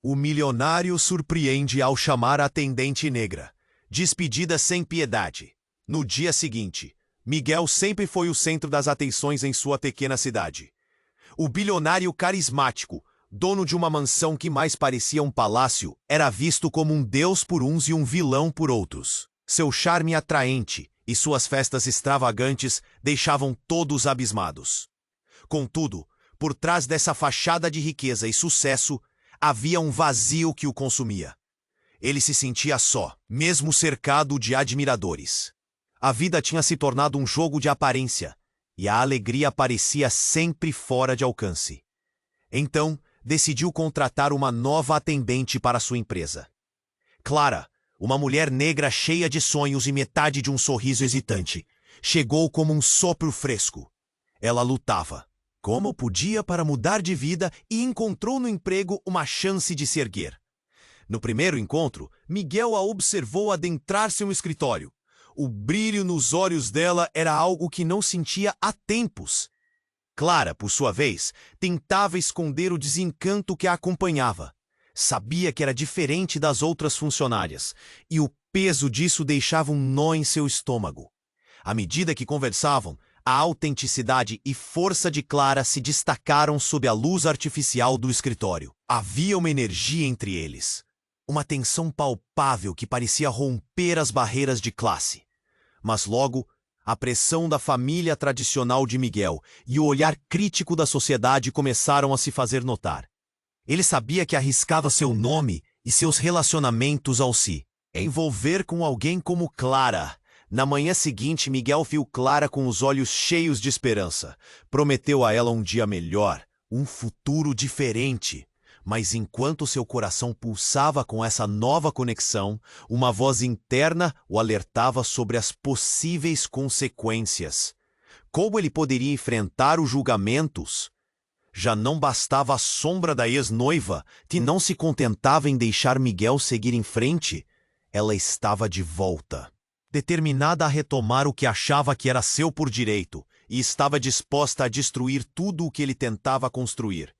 O milionário surpreende ao chamar a atendente negra. Despedida sem piedade. No dia seguinte, Miguel sempre foi o centro das atenções em sua pequena cidade. O bilionário carismático, dono de uma mansão que mais parecia um palácio, era visto como um deus por uns e um vilão por outros. Seu charme atraente e suas festas extravagantes deixavam todos abismados. Contudo, por trás dessa fachada de riqueza e sucesso, havia um vazio que o consumia. Ele se sentia só, mesmo cercado de admiradores. A vida tinha se tornado um jogo de aparência, e a alegria parecia sempre fora de alcance. Então, decidiu contratar uma nova atendente para sua empresa. Clara, uma mulher negra cheia de sonhos e metade de um sorriso hesitante, chegou como um sopro fresco. Ela lutava, como podia, para mudar de vida e encontrou no emprego uma chance de se erguer. No primeiro encontro, Miguel a observou adentrar seu escritório. O brilho nos olhos dela era algo que não sentia há tempos. Clara, por sua vez, tentava esconder o desencanto que a acompanhava. Sabia que era diferente das outras funcionárias, e o peso disso deixava um nó em seu estômago. À medida que conversavam, a autenticidade e força de Clara se destacaram sob a luz artificial do escritório. Havia uma energia entre eles. Uma tensão palpável que parecia romper as barreiras de classe. Mas logo, a pressão da família tradicional de Miguel e o olhar crítico da sociedade começaram a se fazer notar. Ele sabia que arriscava seu nome e seus relacionamentos ao se envolver com alguém como Clara. Na manhã seguinte, Miguel viu Clara com os olhos cheios de esperança. Prometeu a ela um dia melhor, um futuro diferente. Mas enquanto seu coração pulsava com essa nova conexão, uma voz interna o alertava sobre as possíveis consequências. Como ele poderia enfrentar os julgamentos? Já não bastava a sombra da ex-noiva, que não se contentava em deixar Miguel seguir em frente. Ela estava de volta, determinada a retomar o que achava que era seu por direito, e estava disposta a destruir tudo o que ele tentava construir.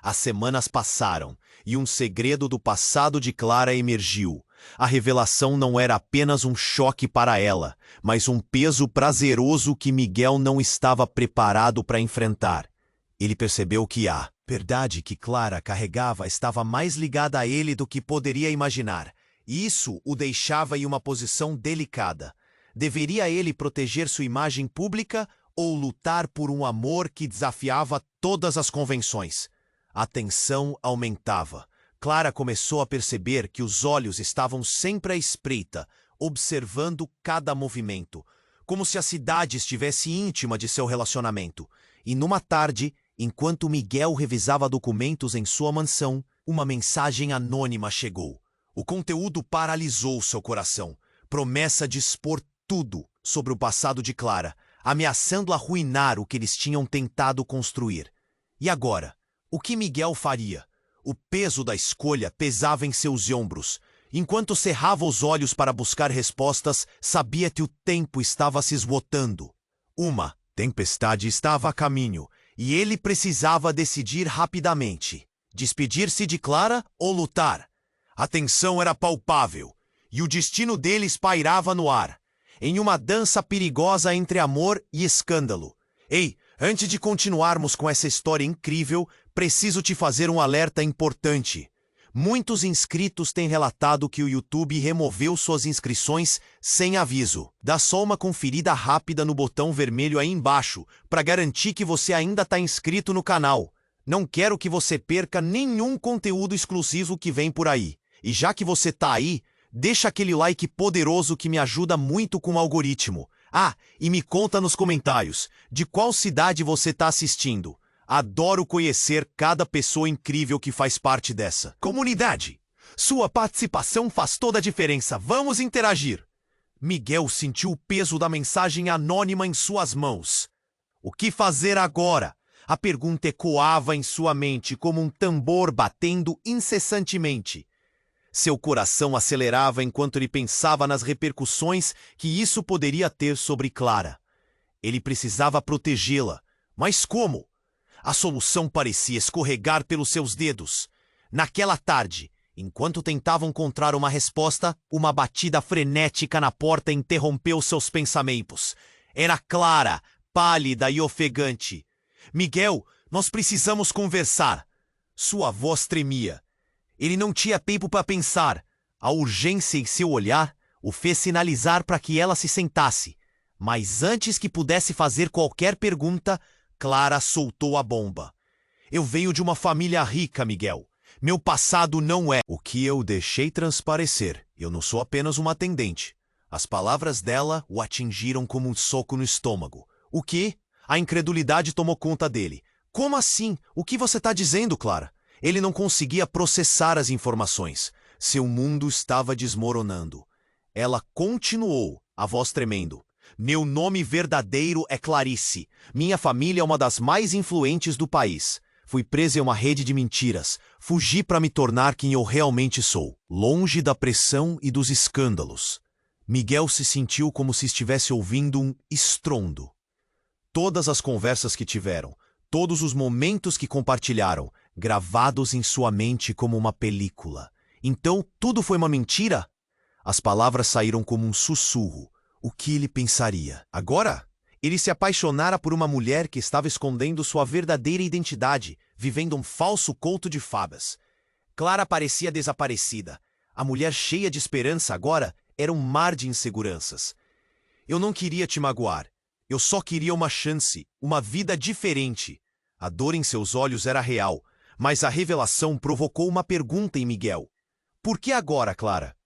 As semanas passaram, e um segredo do passado de Clara emergiu. A revelação não era apenas um choque para ela, mas um peso prazeroso que Miguel não estava preparado para enfrentar. Ele percebeu que a verdade que Clara carregava estava mais ligada a ele do que poderia imaginar. Isso o deixava em uma posição delicada. Deveria ele proteger sua imagem pública ou lutar por um amor que desafiava todas as convenções? A tensão aumentava. Clara começou a perceber que os olhos estavam sempre à espreita, observando cada movimento, como se a cidade estivesse íntima de seu relacionamento. E numa tarde, enquanto Miguel revisava documentos em sua mansão, uma mensagem anônima chegou. O conteúdo paralisou seu coração. Promessa de expor tudo sobre o passado de Clara, ameaçando arruinar o que eles tinham tentado construir. E agora? O que Miguel faria? O peso da escolha pesava em seus ombros. Enquanto cerrava os olhos para buscar respostas, sabia que o tempo estava se esgotando. Uma tempestade estava a caminho, e ele precisava decidir rapidamente. Despedir-se de Clara ou lutar? A tensão era palpável, e o destino deles pairava no ar, em uma dança perigosa entre amor e escândalo. Ei, antes de continuarmos com essa história incrível, preciso te fazer um alerta importante. Muitos inscritos têm relatado que o YouTube removeu suas inscrições sem aviso. Dá só uma conferida rápida no botão vermelho aí embaixo para garantir que você ainda está inscrito no canal. Não quero que você perca nenhum conteúdo exclusivo que vem por aí. E já que você tá aí, deixa aquele like poderoso que me ajuda muito com o algoritmo. Ah, e me conta nos comentários de qual cidade você está assistindo. Adoro conhecer cada pessoa incrível que faz parte dessa comunidade. Sua participação faz toda a diferença. Vamos interagir. Miguel sentiu o peso da mensagem anônima em suas mãos. O que fazer agora? A pergunta ecoava em sua mente como um tambor batendo incessantemente. Seu coração acelerava enquanto ele pensava nas repercussões que isso poderia ter sobre Clara. Ele precisava protegê-la. Mas como? A solução parecia escorregar pelos seus dedos. Naquela tarde, enquanto tentava encontrar uma resposta, uma batida frenética na porta interrompeu seus pensamentos. Era Clara, pálida e ofegante. Miguel, nós precisamos conversar. Sua voz tremia. Ele não tinha tempo para pensar. A urgência em seu olhar o fez sinalizar para que ela se sentasse. Mas antes que pudesse fazer qualquer pergunta, Clara soltou a bomba. Eu venho de uma família rica, Miguel. Meu passado não é o que eu deixei transparecer. Eu não sou apenas uma atendente. As palavras dela o atingiram como um soco no estômago. O quê? A incredulidade tomou conta dele. Como assim? O que você está dizendo, Clara? Ele não conseguia processar as informações. Seu mundo estava desmoronando. Ela continuou, a voz tremendo. Meu nome verdadeiro é Clarice. Minha família é uma das mais influentes do país. Fui presa em uma rede de mentiras. Fugi para me tornar quem eu realmente sou, longe da pressão e dos escândalos. Miguel se sentiu como se estivesse ouvindo um estrondo. Todas as conversas que tiveram, todos os momentos que compartilharam, gravados em sua mente como uma película. Então, tudo foi uma mentira? As palavras saíram como um sussurro. O que ele pensaria? Agora? Ele se apaixonara por uma mulher que estava escondendo sua verdadeira identidade, vivendo um falso conto de fadas. Clara parecia desaparecida. A mulher cheia de esperança agora era um mar de inseguranças. Eu não queria te magoar. Eu só queria uma chance, uma vida diferente. A dor em seus olhos era real, mas a revelação provocou uma pergunta em Miguel. Por que agora, Clara?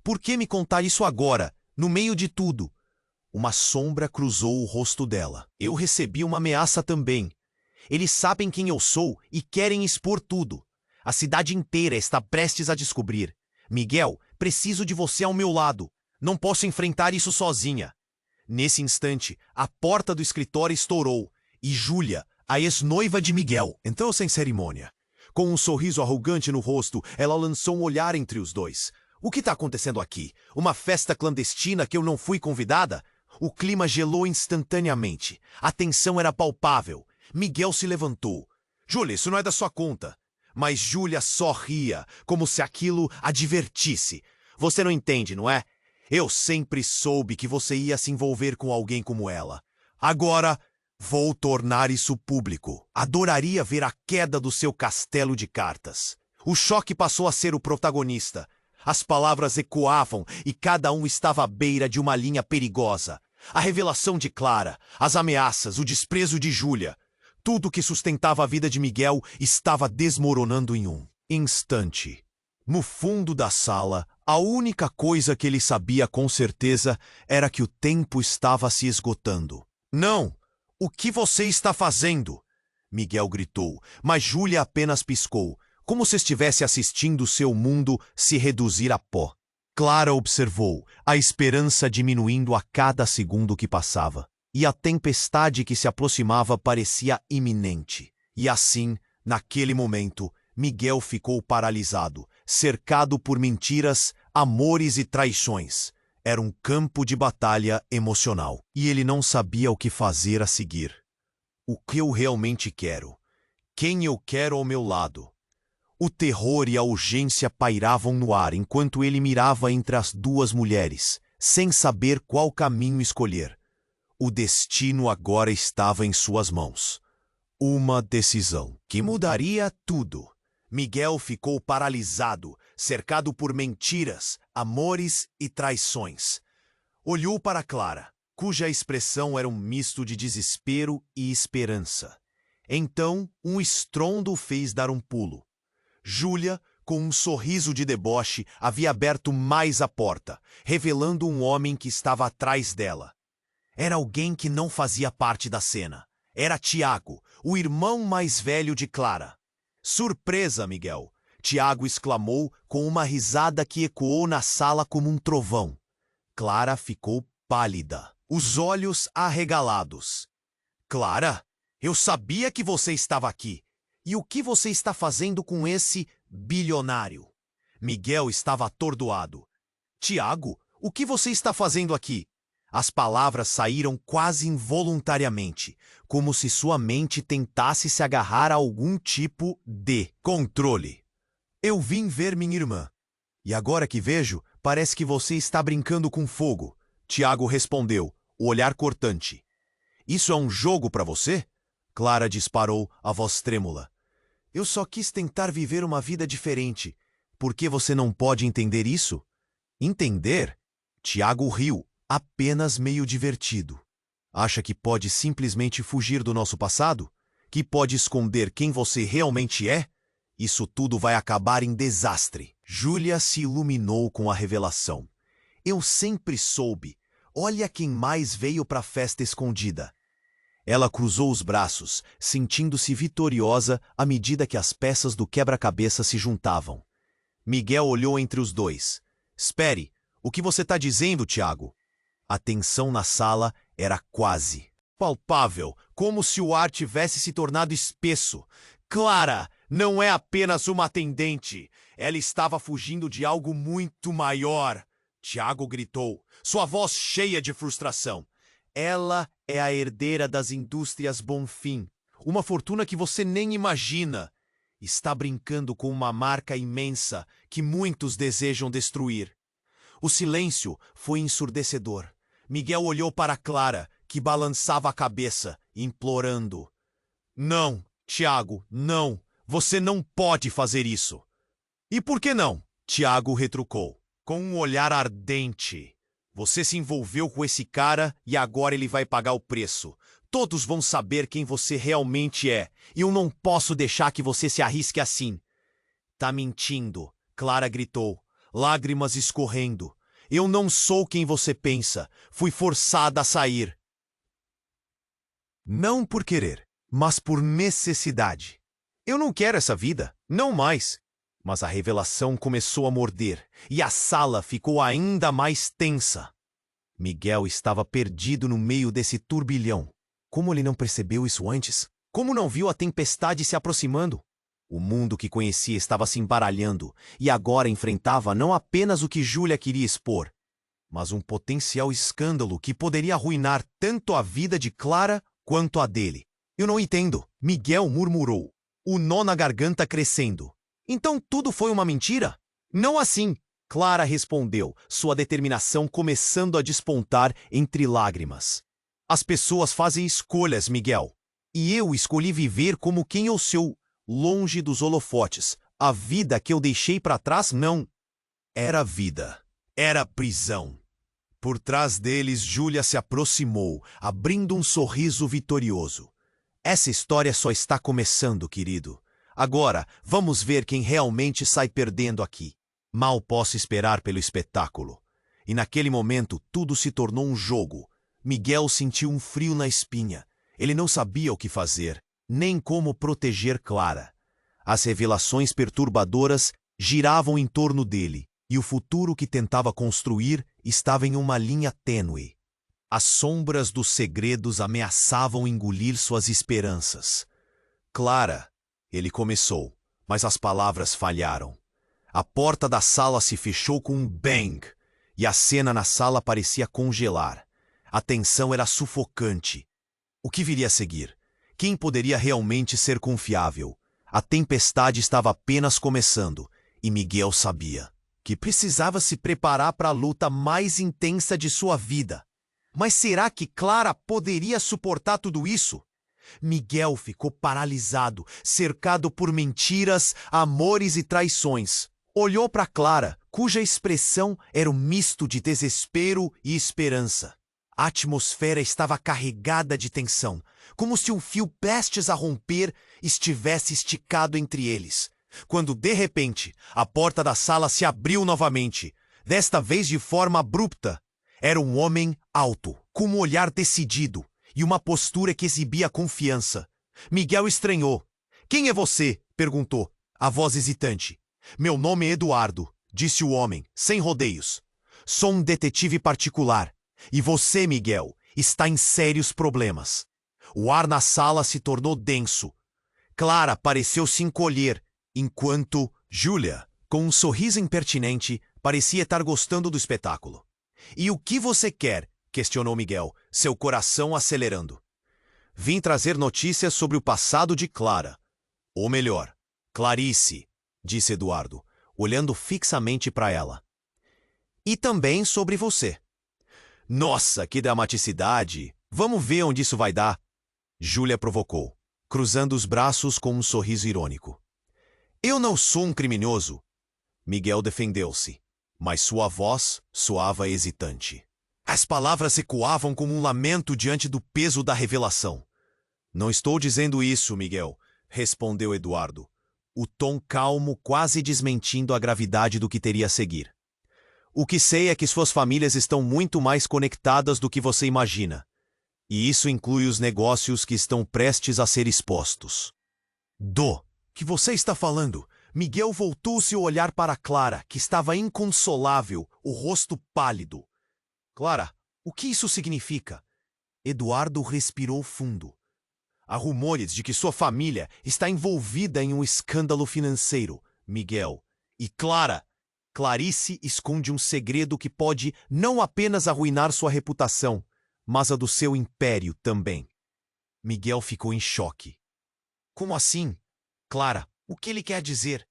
Por que me contar isso agora, no meio de tudo? Uma sombra cruzou o rosto dela. Eu recebi uma ameaça também. Eles sabem quem eu sou e querem expor tudo. A cidade inteira está prestes a descobrir. Miguel, preciso de você ao meu lado. Não posso enfrentar isso sozinha. Nesse instante, a porta do escritório estourou e Júlia, a ex-noiva de Miguel, entrou sem cerimônia. Com um sorriso arrogante no rosto, ela lançou um olhar entre os dois. O que está acontecendo aqui? Uma festa clandestina que eu não fui convidada? O clima gelou instantaneamente. A tensão era palpável. Miguel se levantou. Júlia, isso não é da sua conta. Mas Júlia só ria, como se aquilo a divertisse. Você não entende, não é? Eu sempre soube que você ia se envolver com alguém como ela. Agora, vou tornar isso público. Adoraria ver a queda do seu castelo de cartas. O choque passou a ser o protagonista. As palavras ecoavam e cada um estava à beira de uma linha perigosa. A revelação de Clara, as ameaças, o desprezo de Júlia. Tudo que sustentava a vida de Miguel estava desmoronando em um instante. No fundo da sala, a única coisa que ele sabia com certeza era que o tempo estava se esgotando. Não! O que você está fazendo? Miguel gritou, mas Júlia apenas piscou, como se estivesse assistindo seu mundo se reduzir a pó. Clara observou, a esperança diminuindo a cada segundo que passava. E a tempestade que se aproximava parecia iminente. E assim, naquele momento, Miguel ficou paralisado, cercado por mentiras, amores e traições. Era um campo de batalha emocional. E ele não sabia o que fazer a seguir. O que eu realmente quero? Quem eu quero ao meu lado? O terror e a urgência pairavam no ar enquanto ele mirava entre as duas mulheres, sem saber qual caminho escolher. O destino agora estava em suas mãos. Uma decisão que mudaria tudo. Miguel ficou paralisado, cercado por mentiras, amores e traições. Olhou para Clara, cuja expressão era um misto de desespero e esperança. Então, um estrondo o fez dar um pulo. Júlia, com um sorriso de deboche, havia aberto mais a porta, revelando um homem que estava atrás dela. Era alguém que não fazia parte da cena. Era Tiago, o irmão mais velho de Clara. Surpresa, Miguel! Tiago exclamou com uma risada que ecoou na sala como um trovão. Clara ficou pálida, os olhos arregalados. Clara, eu sabia que você estava aqui. E o que você está fazendo com esse bilionário? Miguel estava atordoado. Tiago, o que você está fazendo aqui? As palavras saíram quase involuntariamente, como se sua mente tentasse se agarrar a algum tipo de controle. Eu vim ver minha irmã. E agora que vejo, parece que você está brincando com fogo. Tiago respondeu, o olhar cortante. Isso é um jogo para você? Clara disparou, a voz trêmula. Eu só quis tentar viver uma vida diferente. Por que você não pode entender isso? Entender? Tiago riu, apenas meio divertido. Acha que pode simplesmente fugir do nosso passado? Que pode esconder quem você realmente é? Isso tudo vai acabar em desastre. Júlia se iluminou com a revelação. Eu sempre soube. Olha quem mais veio para a festa escondida. Ela cruzou os braços, sentindo-se vitoriosa à medida que as peças do quebra-cabeça se juntavam. Miguel olhou entre os dois. Espere, o que você está dizendo, Tiago? A tensão na sala era quase palpável, como se o ar tivesse se tornado espesso. Clara não é apenas uma atendente. Ela estava fugindo de algo muito maior. Tiago gritou, sua voz cheia de frustração. Ela é a herdeira das indústrias Bonfim. Uma fortuna que você nem imagina. Está brincando com uma marca imensa que muitos desejam destruir. O silêncio foi ensurdecedor. Miguel olhou para Clara, que balançava a cabeça, implorando. Não, Tiago, não. Você não pode fazer isso. E por que não? Tiago retrucou, com um olhar ardente. Você se envolveu com esse cara e agora ele vai pagar o preço. Todos vão saber quem você realmente é, e eu não posso deixar que você se arrisque assim. Tá mentindo, Clara gritou, lágrimas escorrendo. Eu não sou quem você pensa. Fui forçada a sair. Não por querer, mas por necessidade. Eu não quero essa vida, não mais. Mas a revelação começou a morder, e a sala ficou ainda mais tensa. Miguel estava perdido no meio desse turbilhão. Como ele não percebeu isso antes? Como não viu a tempestade se aproximando? O mundo que conhecia estava se embaralhando, e agora enfrentava não apenas o que Júlia queria expor, mas um potencial escândalo que poderia arruinar tanto a vida de Clara quanto a dele. Eu não entendo, Miguel murmurou, o nó na garganta crescendo. Então tudo foi uma mentira? Não assim, Clara respondeu, sua determinação começando a despontar entre lágrimas. As pessoas fazem escolhas, Miguel. E eu escolhi viver como quem eu sou, longe dos holofotes. A vida que eu deixei para trás não era vida, era prisão. Por trás deles, Júlia se aproximou, abrindo um sorriso vitorioso. Essa história só está começando, querido. Agora, vamos ver quem realmente sai perdendo aqui. Mal posso esperar pelo espetáculo. E naquele momento, tudo se tornou um jogo. Miguel sentiu um frio na espinha. Ele não sabia o que fazer, nem como proteger Clara. As revelações perturbadoras giravam em torno dele, e o futuro que tentava construir estava em uma linha tênue. As sombras dos segredos ameaçavam engolir suas esperanças. Clara, ele começou, mas as palavras falharam. A porta da sala se fechou com um bang, e a cena na sala parecia congelar. A tensão era sufocante. O que viria a seguir? Quem poderia realmente ser confiável? A tempestade estava apenas começando, e Miguel sabia que precisava se preparar para a luta mais intensa de sua vida. Mas será que Clara poderia suportar tudo isso? Miguel ficou paralisado, cercado por mentiras, amores e traições. Olhou para Clara, cuja expressão era um misto de desespero e esperança. A atmosfera estava carregada de tensão, como se um fio prestes a romper estivesse esticado entre eles. Quando, de repente, a porta da sala se abriu novamente, desta vez de forma abrupta. Era um homem alto, com um olhar decidido e uma postura que exibia confiança. Miguel estranhou. — Quem é você? — perguntou, a voz hesitante. — Meu nome é Eduardo, disse o homem, sem rodeios. Sou um detetive particular. E você, Miguel, está em sérios problemas. O ar na sala se tornou denso. Clara pareceu se encolher, enquanto Júlia, com um sorriso impertinente, parecia estar gostando do espetáculo. — E o que você quer? — questionou Miguel, seu coração acelerando. — Vim trazer notícias sobre o passado de Clara. Ou melhor, Clarice. disse Eduardo, olhando fixamente para ela. E também sobre você. Nossa, que dramaticidade! Vamos ver onde isso vai dar. Júlia provocou, cruzando os braços com um sorriso irônico. Eu não sou um criminoso. Miguel defendeu-se, mas sua voz soava hesitante. As palavras ecoavam como um lamento diante do peso da revelação. Não estou dizendo isso, Miguel, respondeu Eduardo, o tom calmo quase desmentindo a gravidade do que teria a seguir. O que sei é que suas famílias estão muito mais conectadas do que você imagina. E isso inclui os negócios que estão prestes a ser expostos. Que você está falando? Miguel voltou-se a olhar para Clara, que estava inconsolável, o rosto pálido. Clara, o que isso significa? Eduardo respirou fundo. Há rumores de que sua família está envolvida em um escândalo financeiro, Miguel. E Clarice esconde um segredo que pode não apenas arruinar sua reputação, mas a do seu império também. Miguel ficou em choque. Como assim? Clara, o que ele quer dizer?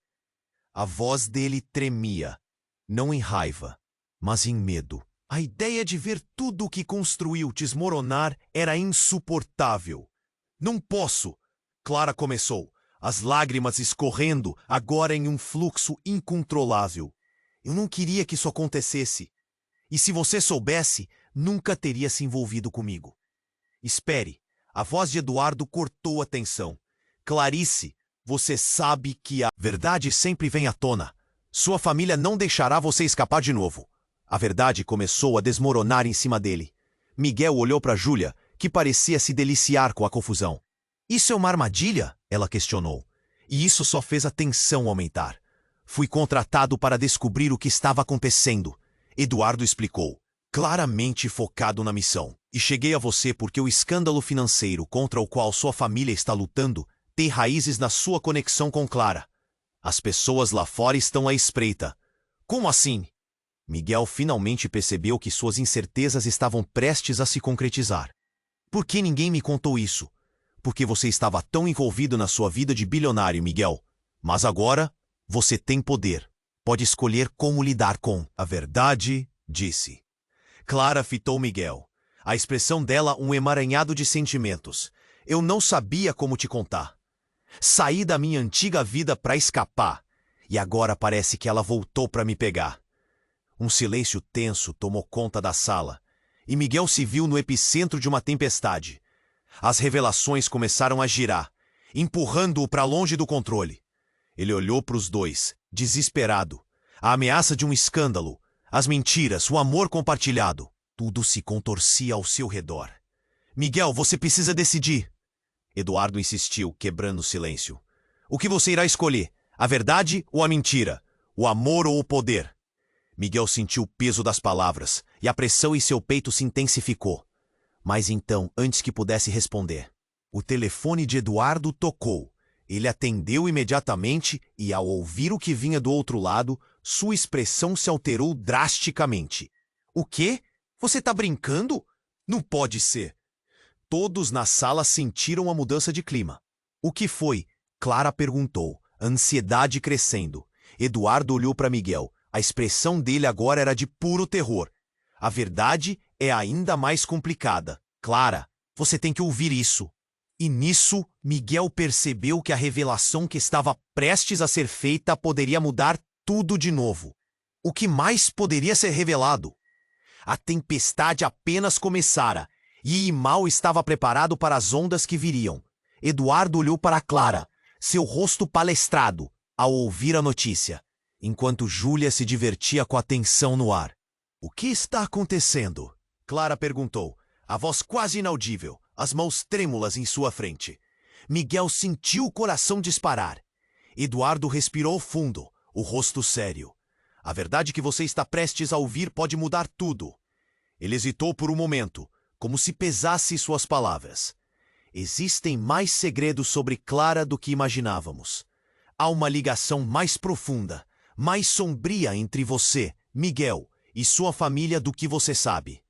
A voz dele tremia, não em raiva, mas em medo. A ideia de ver tudo o que construiu desmoronar era insuportável. Não posso! Clara começou, as lágrimas escorrendo agora em um fluxo incontrolável. Eu não queria que isso acontecesse. E se você soubesse, nunca teria se envolvido comigo. Espere, a voz de Eduardo cortou a tensão. Clarice, você sabe que a verdade sempre vem à tona. Sua família não deixará você escapar de novo. A verdade começou a desmoronar em cima dele. Miguel olhou para Júlia, que parecia se deliciar com a confusão. Isso é uma armadilha? Ela questionou. E isso só fez a tensão aumentar. Fui contratado para descobrir o que estava acontecendo. Eduardo explicou, claramente focado na missão. E cheguei a você porque o escândalo financeiro contra o qual sua família está lutando tem raízes na sua conexão com Clara. As pessoas lá fora estão à espreita. Como assim? Miguel finalmente percebeu que suas incertezas estavam prestes a se concretizar. Por que ninguém me contou isso? Porque você estava tão envolvido na sua vida de bilionário, Miguel. Mas agora, você tem poder. Pode escolher como lidar com a verdade, disse. Clara fitou Miguel. A expressão dela um emaranhado de sentimentos. Eu não sabia como te contar. Saí da minha antiga vida para escapar. E agora parece que ela voltou para me pegar. Um silêncio tenso tomou conta da sala. E Miguel se viu no epicentro de uma tempestade. As revelações começaram a girar, empurrando-o para longe do controle. Ele olhou para os dois, desesperado. A ameaça de um escândalo, as mentiras, o amor compartilhado. Tudo se contorcia ao seu redor. Miguel, você precisa decidir. Eduardo insistiu, quebrando o silêncio. O que você irá escolher? A verdade ou a mentira? O amor ou o poder? Miguel sentiu o peso das palavras, e a pressão em seu peito se intensificou. Mas então, antes que pudesse responder, o telefone de Eduardo tocou. Ele atendeu imediatamente e, ao ouvir o que vinha do outro lado, sua expressão se alterou drasticamente. O quê? Você tá brincando? Não pode ser. Todos na sala sentiram a mudança de clima. O que foi? Clara perguntou, a ansiedade crescendo. Eduardo olhou para Miguel. A expressão dele agora era de puro terror. A verdade é ainda mais complicada. Clara, você tem que ouvir isso. E nisso, Miguel percebeu que a revelação que estava prestes a ser feita poderia mudar tudo de novo. O que mais poderia ser revelado? A tempestade apenas começara, e mal estava preparado para as ondas que viriam. Eduardo olhou para Clara, seu rosto palestrado, ao ouvir a notícia, enquanto Júlia se divertia com a tensão no ar. O que está acontecendo? Clara perguntou, a voz quase inaudível, as mãos trêmulas em sua frente. Miguel sentiu o coração disparar. Eduardo respirou fundo, o rosto sério. A verdade que você está prestes a ouvir pode mudar tudo. Ele hesitou por um momento, como se pesasse suas palavras. Existem mais segredos sobre Clara do que imaginávamos. Há uma ligação mais profunda, mais sombria entre você, Miguel, e sua família do que você sabe.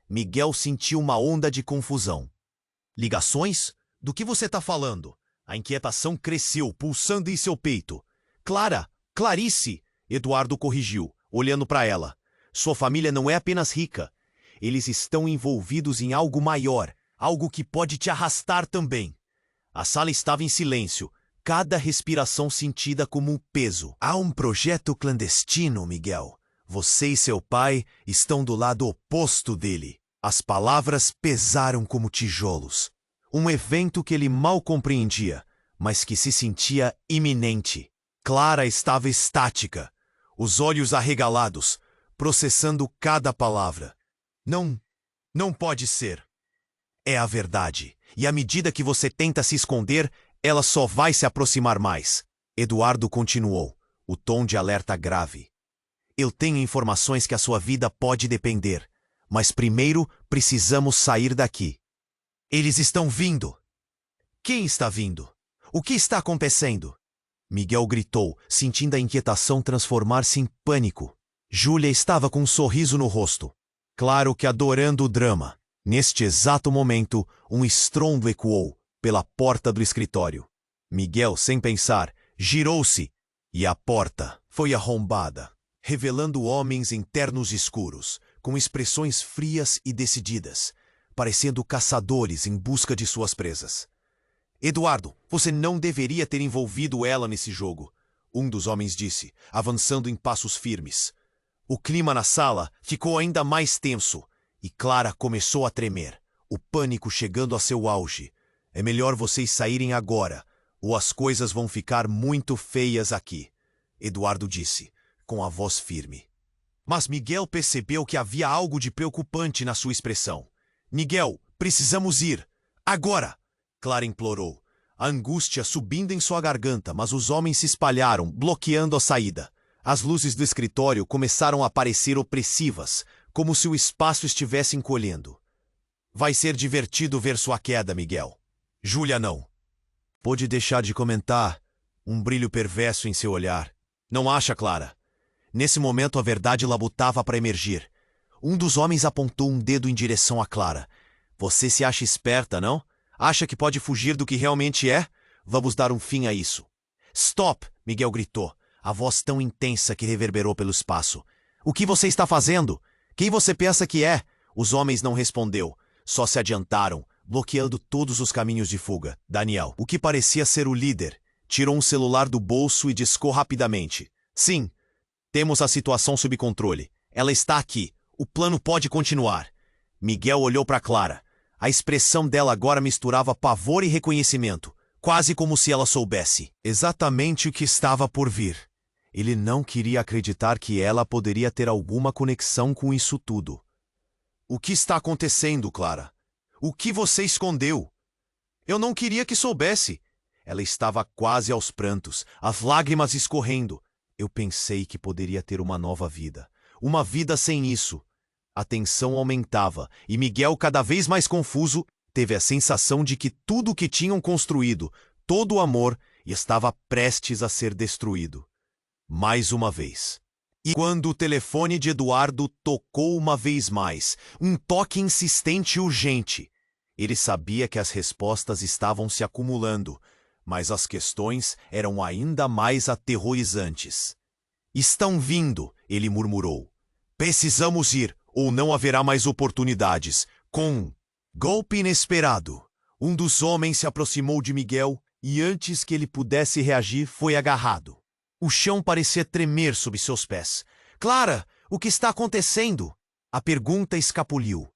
Miguel sentiu uma onda de confusão. Ligações? Do que você está falando? A inquietação cresceu, pulsando em seu peito. Clara, Clarice, Eduardo corrigiu, olhando para ela. Sua família não é apenas rica. Eles estão envolvidos em algo maior, algo que pode te arrastar também. A sala estava em silêncio, cada respiração sentida como um peso. Há um projeto clandestino, Miguel. Você e seu pai estão do lado oposto dele. As palavras pesaram como tijolos. Um evento que ele mal compreendia, mas que se sentia iminente. Clara estava estática, os olhos arregalados, processando cada palavra. Não pode ser. É a verdade, e à medida que você tenta se esconder, ela só vai se aproximar mais. Eduardo continuou, o tom de alerta grave. Eu tenho informações que a sua vida pode depender, mas primeiro precisamos sair daqui. Eles estão vindo. Quem está vindo? O que está acontecendo? Miguel gritou, sentindo a inquietação transformar-se em pânico. Júlia estava com um sorriso no rosto, claro que adorando o drama. Neste exato momento, um estrondo ecoou pela porta do escritório. Miguel, sem pensar, girou-se e a porta foi arrombada, revelando homens em ternos escuros, com expressões frias e decididas, parecendo caçadores em busca de suas presas. Eduardo, você não deveria ter envolvido ela nesse jogo, um dos homens disse, avançando em passos firmes. O clima na sala ficou ainda mais tenso e Clara começou a tremer, o pânico chegando a seu auge. É melhor vocês saírem agora, ou as coisas vão ficar muito feias aqui, Eduardo disse, com a voz firme. Mas Miguel percebeu que havia algo de preocupante na sua expressão. Miguel, precisamos ir. Agora! Clara implorou, a angústia subindo em sua garganta, mas os homens se espalharam, bloqueando a saída. As luzes do escritório começaram a parecer opressivas, como se o espaço estivesse encolhendo. Vai ser divertido ver sua queda, Miguel. Júlia não. Pôde deixar de comentar, um brilho perverso em seu olhar. Não acha, Clara? Nesse momento a verdade labutava para emergir. Um dos homens apontou um dedo em direção a Clara. Você se acha esperta, não? Acha que pode fugir do que realmente é? Vamos dar um fim a isso. Stop! Miguel gritou, a voz tão intensa que reverberou pelo espaço. O que você está fazendo? Quem você pensa que é? Os homens não respondeu, só se adiantaram, bloqueando todos os caminhos de fuga. Daniel, o que parecia ser o líder, tirou um celular do bolso e discou rapidamente. Sim, temos a situação sob controle. Ela está aqui. O plano pode continuar. Miguel olhou para Clara. A expressão dela agora misturava pavor e reconhecimento, quase como se ela soubesse exatamente o que estava por vir. Ele não queria acreditar que ela poderia ter alguma conexão com isso tudo. O que está acontecendo, Clara? O que você escondeu? Eu não queria que soubesse. Ela estava quase aos prantos, as lágrimas escorrendo. Eu pensei que poderia ter uma nova vida. Uma vida sem isso. A tensão aumentava, e Miguel, cada vez mais confuso, teve a sensação de que tudo o que tinham construído, todo o amor, estava prestes a ser destruído. Mais uma vez. E quando o telefone de Eduardo tocou uma vez mais, um toque insistente e urgente, ele sabia que as respostas estavam se acumulando, mas as questões eram ainda mais aterrorizantes. Estão vindo, ele murmurou. Precisamos ir, ou não haverá mais oportunidades. Com golpe inesperado, um dos homens se aproximou de Miguel e antes que ele pudesse reagir, foi agarrado. O chão parecia tremer sob seus pés. Clara, o que está acontecendo? A pergunta escapuliu.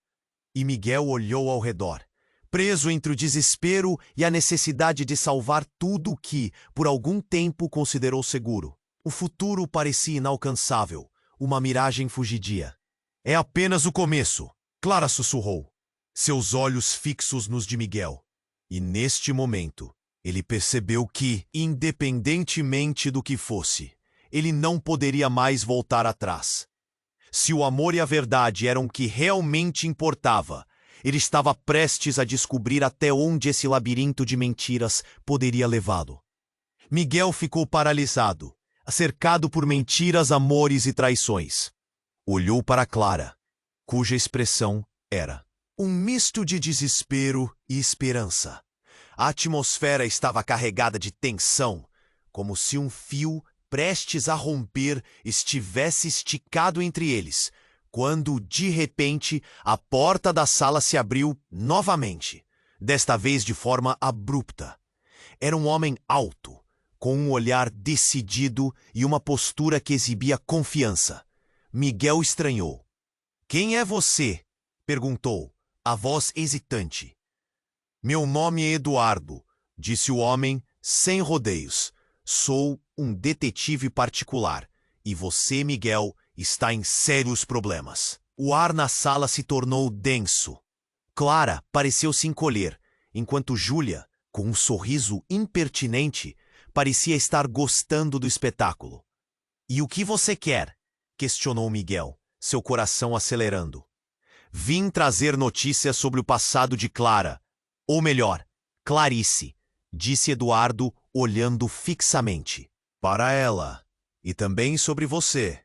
E Miguel olhou ao redor, preso entre o desespero e a necessidade de salvar tudo o que, por algum tempo, considerou seguro. O futuro parecia inalcançável, uma miragem fugidia. É apenas o começo, Clara sussurrou, seus olhos fixos nos de Miguel. E neste momento, ele percebeu que, independentemente do que fosse, ele não poderia mais voltar atrás. Se o amor e a verdade eram o que realmente importava, ele estava prestes a descobrir até onde esse labirinto de mentiras poderia levá-lo. Miguel ficou paralisado, cercado por mentiras, amores e traições. Olhou para Clara, cuja expressão era um misto de desespero e esperança. A atmosfera estava carregada de tensão, como se um fio prestes a romper, estivesse esticado entre eles, quando, de repente, a porta da sala se abriu novamente, desta vez de forma abrupta. Era um homem alto, com um olhar decidido e uma postura que exibia confiança. Miguel estranhou. "Quem é você?" perguntou, a voz hesitante. "Meu nome é Eduardo", disse o homem, sem rodeios. "Sou um detetive particular, e você, Miguel, está em sérios problemas." O ar na sala se tornou denso. Clara pareceu se encolher, enquanto Júlia, com um sorriso impertinente, parecia estar gostando do espetáculo. "E o que você quer?" questionou Miguel, seu coração acelerando. "Vim trazer notícias sobre o passado de Clara. Ou melhor, Clarice", disse Eduardo, olhando fixamente. "Para ela. E também sobre você."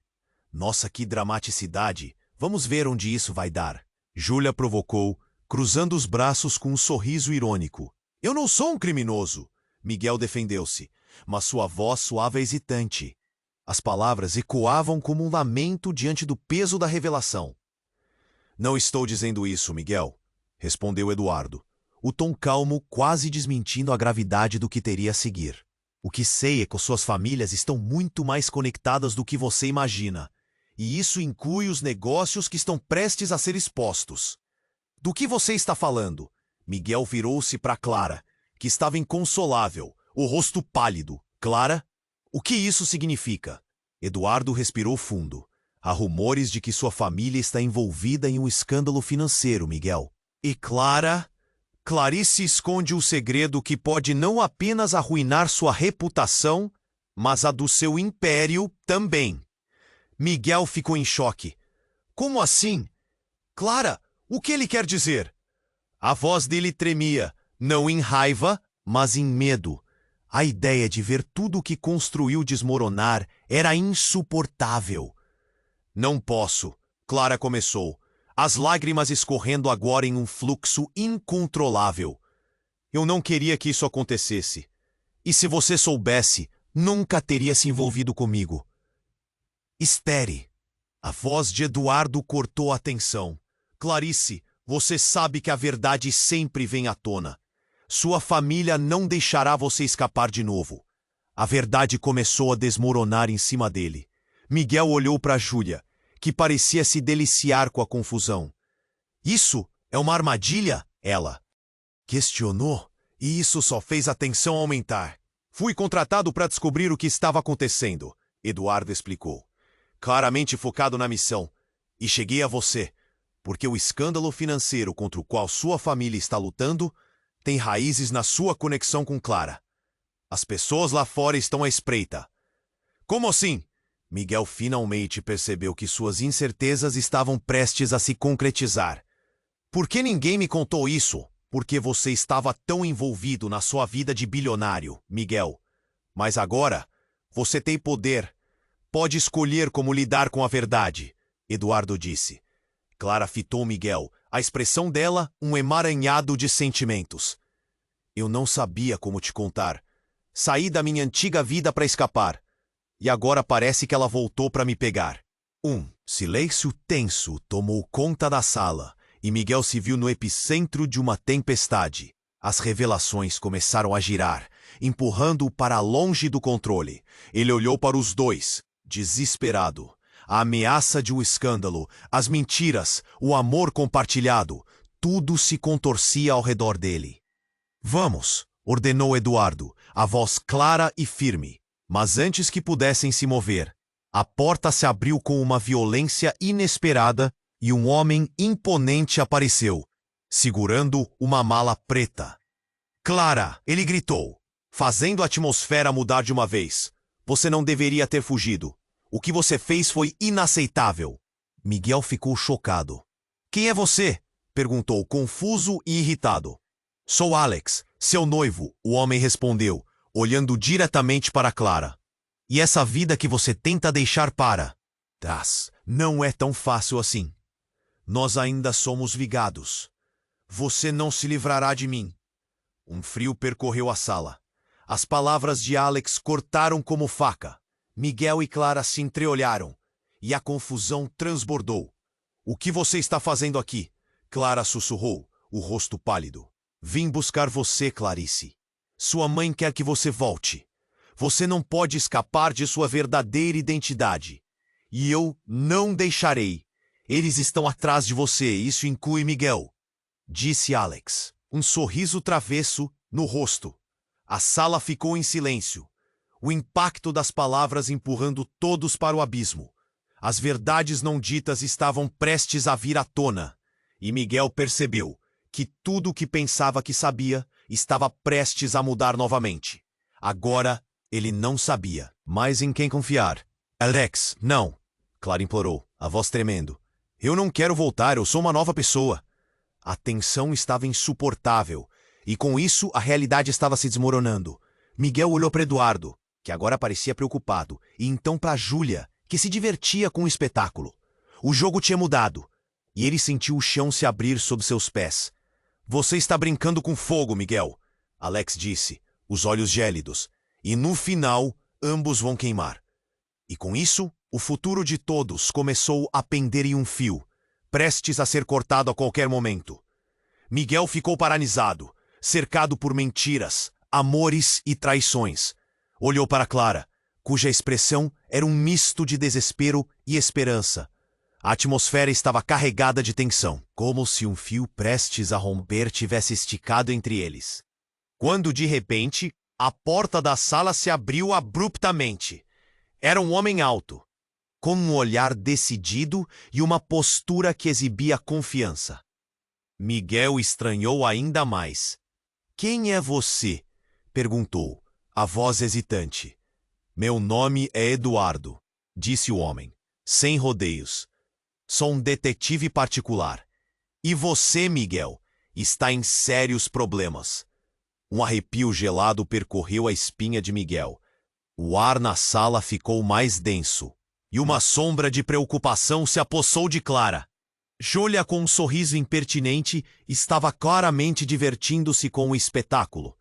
"Nossa, que dramaticidade! Vamos ver onde isso vai dar." Júlia provocou, cruzando os braços com um sorriso irônico. "Eu não sou um criminoso." Miguel defendeu-se, mas sua voz soava hesitante. As palavras ecoavam como um lamento diante do peso da revelação. "Não estou dizendo isso, Miguel", respondeu Eduardo, o tom calmo quase desmentindo a gravidade do que teria a seguir. "O que sei é que suas famílias estão muito mais conectadas do que você imagina, e isso inclui os negócios que estão prestes a ser expostos." "Do que você está falando?" Miguel virou-se para Clara, que estava inconsolável, o rosto pálido. "Clara, o que isso significa?" Eduardo respirou fundo. "Há rumores de que sua família está envolvida em um escândalo financeiro, Miguel. E Clarice esconde um segredo que pode não apenas arruinar sua reputação, mas a do seu império também." Miguel ficou em choque. "Como assim? Clara, o que ele quer dizer?" A voz dele tremia, não em raiva, mas em medo. A ideia de ver tudo o que construiu desmoronar era insuportável. "Não posso", Clara começou, as lágrimas escorrendo agora em um fluxo incontrolável. "Eu não queria que isso acontecesse. E se você soubesse, nunca teria se envolvido comigo." "Espere." A voz de Eduardo cortou a tensão. "Clarice, você sabe que a verdade sempre vem à tona. Sua família não deixará você escapar de novo." A verdade começou a desmoronar em cima dele. Miguel olhou para Júlia, que parecia se deliciar com a confusão. "Isso é uma armadilha?" ela questionou, e isso só fez a tensão aumentar. "Fui contratado para descobrir o que estava acontecendo", Eduardo explicou, claramente focado na missão. "E cheguei a você, porque o escândalo financeiro contra o qual sua família está lutando tem raízes na sua conexão com Clara. As pessoas lá fora estão à espreita." "Como assim?" Miguel finalmente percebeu que suas incertezas estavam prestes a se concretizar. "Por que ninguém me contou isso?" "Porque você estava tão envolvido na sua vida de bilionário, Miguel. Mas agora, você tem poder. Pode escolher como lidar com a verdade", Eduardo disse. Clara fitou Miguel, a expressão dela um emaranhado de sentimentos. "Eu não sabia como te contar. Saí da minha antiga vida para escapar. E agora parece que ela voltou para me pegar." Um silêncio tenso tomou conta da sala, e Miguel se viu no epicentro de uma tempestade. As revelações começaram a girar, empurrando-o para longe do controle. Ele olhou para os dois, desesperado. A ameaça de um escândalo, as mentiras, o amor compartilhado, tudo se contorcia ao redor dele. "Vamos", ordenou Eduardo, a voz clara e firme. Mas antes que pudessem se mover, a porta se abriu com uma violência inesperada e um homem imponente apareceu, segurando uma mala preta. "Clara!" ele gritou, fazendo a atmosfera mudar de uma vez. "Você não deveria ter fugido. O que você fez foi inaceitável." Miguel ficou chocado. "Quem é você?" perguntou, confuso e irritado. "Sou Alex, seu noivo", o homem respondeu, olhando diretamente para Clara. "E essa vida que você tenta deixar para trás não é tão fácil assim. Nós ainda somos vigados. Você não se livrará de mim." Um frio percorreu a sala. As palavras de Alex cortaram como faca. Miguel e Clara se entreolharam, e a confusão transbordou. O que você está fazendo aqui? Clara sussurrou, o rosto pálido. Vim buscar você, Clarice. Sua mãe quer que você volte. Você não pode escapar de sua verdadeira identidade. E eu não deixarei. Eles estão atrás de você, isso inclui Miguel. Disse Alex, um sorriso travesso no rosto. A sala ficou em silêncio. O impacto das palavras empurrando todos para o abismo. As verdades não ditas estavam prestes a vir à tona. E Miguel percebeu que tudo o que pensava que sabia estava prestes a mudar novamente. Agora, ele não sabia mais em quem confiar. Alex, não, Clara implorou, a voz tremendo. Eu não quero voltar, eu sou uma nova pessoa. A tensão estava insuportável, e com isso a realidade estava se desmoronando. Miguel olhou para Eduardo, que agora parecia preocupado, e então para Júlia, que se divertia com o espetáculo. O jogo tinha mudado, e ele sentiu o chão se abrir sob seus pés. Você está brincando com fogo, Miguel, Alex disse, os olhos gélidos, e no final ambos vão queimar. E com isso, o futuro de todos começou a pender em um fio, prestes a ser cortado a qualquer momento. Miguel ficou paralisado, cercado por mentiras, amores e traições. Olhou para Clara, cuja expressão era um misto de desespero e esperança. A atmosfera estava carregada de tensão, como se um fio prestes a romper tivesse esticado entre eles. Quando, de repente, a porta da sala se abriu abruptamente. Era um homem alto, com um olhar decidido e uma postura que exibia confiança. Miguel estranhou ainda mais. Quem é você? Perguntou, a voz hesitante. Meu nome é Eduardo, disse o homem, sem rodeios. Sou um detetive particular. E você, Miguel, está em sérios problemas. Um arrepio gelado percorreu a espinha de Miguel. O ar na sala ficou mais denso, e uma sombra de preocupação se apossou de Clara. Júlia, com um sorriso impertinente, estava claramente divertindo-se com o espetáculo.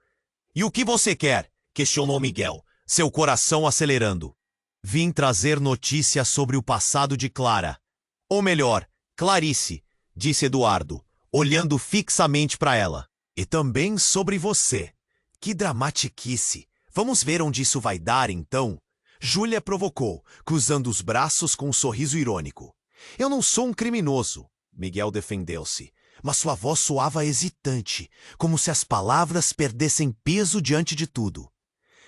E o que você quer? Questionou Miguel, seu coração acelerando. Vim trazer notícias sobre o passado de Clara. Ou melhor, Clarice, disse Eduardo, olhando fixamente para ela. E também sobre você. Que dramatiquice. Vamos ver onde isso vai dar, então? Júlia provocou, cruzando os braços com um sorriso irônico. Eu não sou um criminoso, Miguel defendeu-se, mas sua voz soava hesitante, como se as palavras perdessem peso diante de tudo.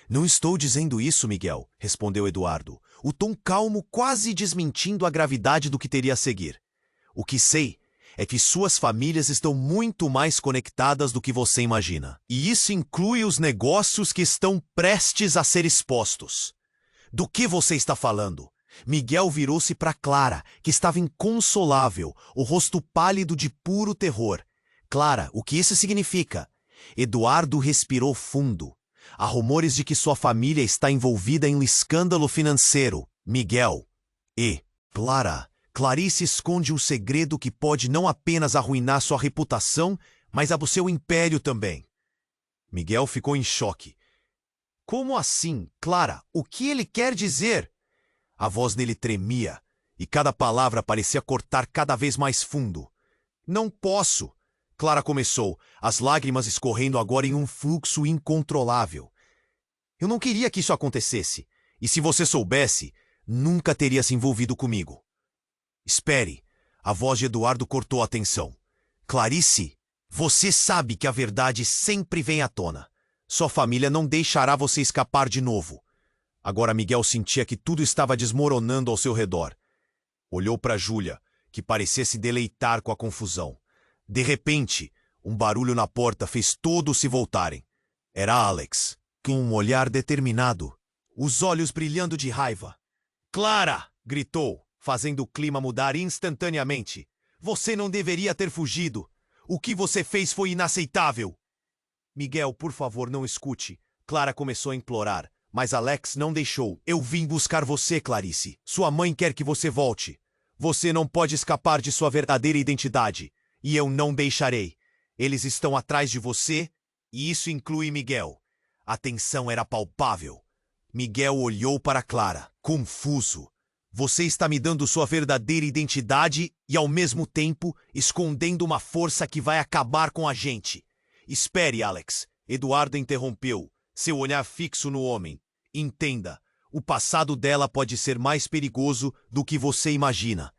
Não estou dizendo isso, Miguel, respondeu Eduardo, o tom calmo quase desmentindo a gravidade do que teria a seguir. O que sei é que suas famílias estão muito mais conectadas do que você imagina. E isso inclui os negócios que estão prestes a ser expostos. Do que você está falando? Miguel virou-se para Clara, que estava inconsolável, o rosto pálido de puro terror. Clara, o que isso significa? Eduardo respirou fundo. Há rumores de que sua família está envolvida em um escândalo financeiro. Miguel. E Clara. Clarice esconde um segredo que pode não apenas arruinar sua reputação, mas a do seu império também. Miguel ficou em choque. Como assim, Clara? O que ele quer dizer? A voz dele tremia, e cada palavra parecia cortar cada vez mais fundo. Não posso, Clara começou, as lágrimas escorrendo agora em um fluxo incontrolável. Eu não queria que isso acontecesse, e se você soubesse, nunca teria se envolvido comigo. Espere, a voz de Eduardo cortou a tensão. Clarice, você sabe que a verdade sempre vem à tona. Sua família não deixará você escapar de novo. Agora Miguel sentia que tudo estava desmoronando ao seu redor. Olhou para Júlia, que parecia se deleitar com a confusão. De repente, um barulho na porta fez todos se voltarem. Era Alex, com um olhar determinado, os olhos brilhando de raiva. Clara! Gritou, fazendo o clima mudar instantaneamente. Você não deveria ter fugido. O que você fez foi inaceitável. Miguel, por favor, não escute. Clara começou a implorar, mas Alex não deixou. Eu vim buscar você, Clarice. Sua mãe quer que você volte. Você não pode escapar de sua verdadeira identidade. E eu não deixarei. Eles estão atrás de você, e isso inclui Miguel. A tensão era palpável. Miguel olhou para Clara, confuso. Você está me dando sua verdadeira identidade e, ao mesmo tempo, escondendo uma força que vai acabar com a gente. Espere, Alex. Eduardo interrompeu, seu olhar fixo no homem. Entenda, o passado dela pode ser mais perigoso do que você imagina.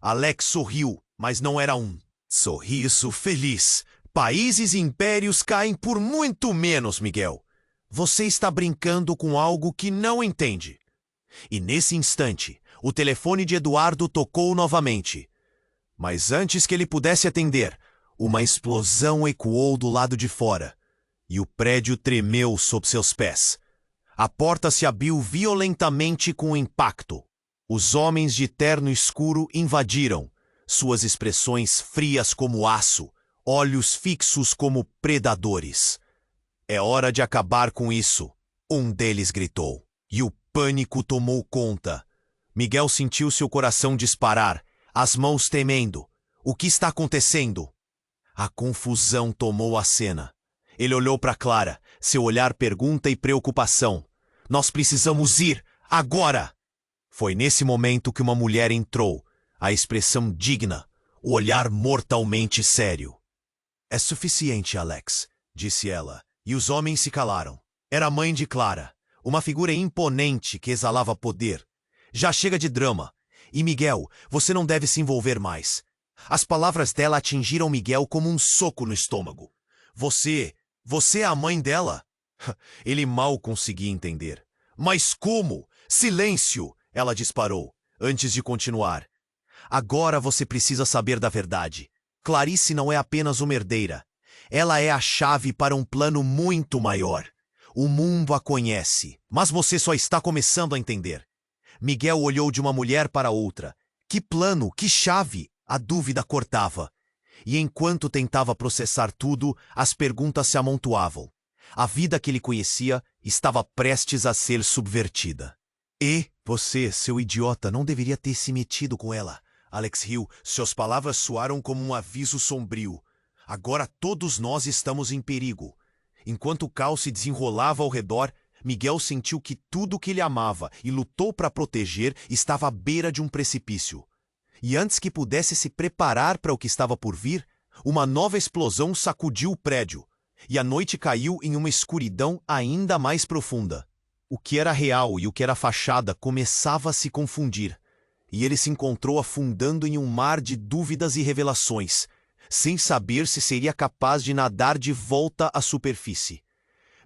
Alex sorriu, mas não era um sorriso feliz. Países e impérios caem por muito menos, Miguel. Você está brincando com algo que não entende. E nesse instante, o telefone de Eduardo tocou novamente. Mas antes que ele pudesse atender, uma explosão ecoou do lado de fora, e o prédio tremeu sob seus pés. A porta se abriu violentamente com o impacto. Os homens de terno escuro invadiram, suas expressões frias como aço, olhos fixos como predadores. É hora de acabar com isso, um deles gritou, e o pânico tomou conta. Miguel sentiu seu coração disparar, as mãos tremendo. O que está acontecendo? A confusão tomou a cena. Ele olhou para Clara, seu olhar pergunta e preocupação. Nós precisamos ir, agora! Foi nesse momento que uma mulher entrou, a expressão digna, o olhar mortalmente sério. É suficiente, Alex, disse ela, e os homens se calaram. Era a mãe de Clara, uma figura imponente que exalava poder. Já chega de drama. E Miguel, você não deve se envolver mais. As palavras dela atingiram Miguel como um soco no estômago. Você é a mãe dela? Ele mal conseguia entender. Mas como? Silêncio! Ela disparou, antes de continuar. Agora você precisa saber da verdade. Clarice não é apenas uma herdeira. Ela é a chave para um plano muito maior. O mundo a conhece, mas você só está começando a entender. Miguel olhou de uma mulher para outra. Que plano, que chave? A dúvida cortava. E enquanto tentava processar tudo, as perguntas se amontoavam. A vida que ele conhecia estava prestes a ser subvertida. E você, seu idiota, não deveria ter se metido com ela. Alex riu, suas palavras soaram como um aviso sombrio. Agora todos nós estamos em perigo. Enquanto o caos se desenrolava ao redor, Miguel sentiu que tudo que ele amava e lutou para proteger estava à beira de um precipício. E antes que pudesse se preparar para o que estava por vir, uma nova explosão sacudiu o prédio, e a noite caiu em uma escuridão ainda mais profunda. O que era real e o que era fachada começava a se confundir, e ele se encontrou afundando em um mar de dúvidas e revelações, sem saber se seria capaz de nadar de volta à superfície.